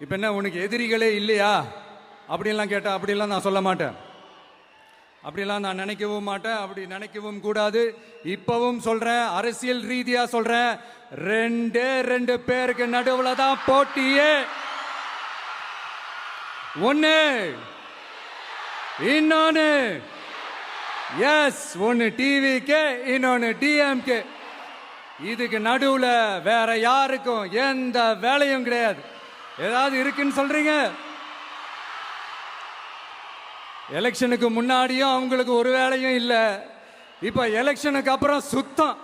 இப்போ என்ன உனக்கு எதிரிகளே இல்லையா அப்படின்லாம் கேட்டா அப்படிலாம் நான் சொல்ல மாட்டேன். அப்படிலாம் நான் நினைக்கவும் மாட்டேன். அப்படி நினைக்கவும் கூடாது. இப்பவும் சொல்றேன், அரசியல் ரீதியா சொல்றேன், ரெண்டு பேருக்கு நடுவுல தான் போட்டியே. ஒன்னு இன்னொன்னு எஸ், ஒன்னு டிவிக்கு, இன்னொன்னு டிஎம்கே. இதுக்கு நடுவுல வேற யாருக்கும் எந்த வேலையும் கிடையாது. ஏதாவது இருக்குன்னு சொல்றீங்க? எலெக்ஷனுக்கு முன்னாடியும் அவங்களுக்கு ஒரு வேலையும் இல்ல. இப்ப எலெக்ஷனுக்கு அப்புறம் சுத்தம்.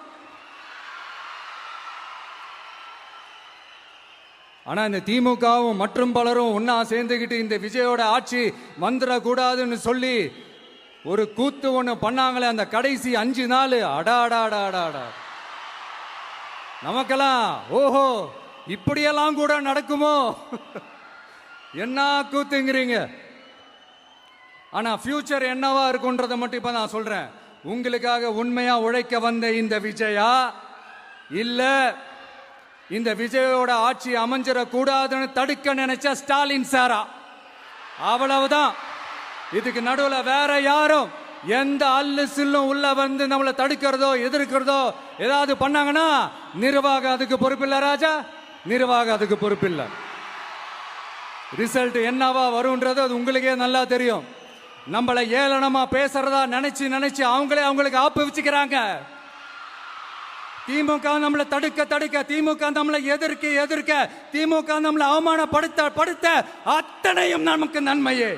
ஆனா இந்த திமுகவும் மற்றும் பலரும் ஒன்னா சேர்ந்துகிட்டு இந்த விஜயோட ஆட்சி வந்துடக்கூடாதுன்னு சொல்லி ஒரு கூத்து ஒண்ணு பண்ணாங்களே, அந்த கடைசி 5 நாள் அடாடாடாடாடா, நமக்கெல்லாம் ஓஹோ இப்படியெல்லாம் கூட நடக்குமோ என்ன கூத்துங்கிறீங்க. ஆனா ஃபியூச்சர் என்னவா இருக்குன்றதை மட்டும் இப்ப நான் சொல்றேன். உங்களுக்காக உண்மையா உழைக்க வந்த இந்த விஜயா, இல்ல இந்த விஜயோட ஆட்சி அமைஞ்சிட கூடாதுன்னு தடுக்க நினைச்ச ஸ்டாலின் சாரா, அவ்வளவுதான். இதுக்கு நடுவுல வேற யாரும் எந்த அல்லு சில்லும் உள்ள வந்து நம்மளை தடுக்கிறதோ எதிர்க்கிறதோ ஏதாவது பண்ணாங்கன்னா நிர்வாகம் அதுக்கு பொறுப்பில்லை ராஜா, நிர்வாகம் அதுக்கு பொறுப்பில்லை. ரிசல்ட் என்னவா வரும்ன்றது அது உங்களுக்கே நல்லா தெரியும். நம்மளை ஏளனமா பேசுறதா நினைச்சு அவங்களுக்கு ஆப்பு வச்சுக்கிறாங்க. திமுக நம்மளை தடுக்க, திமுக நம்மளை எதிர்க்க, திமுக நம்மளை அவமானப்படுத்த அத்தனையும் நமக்கு நன்மையே.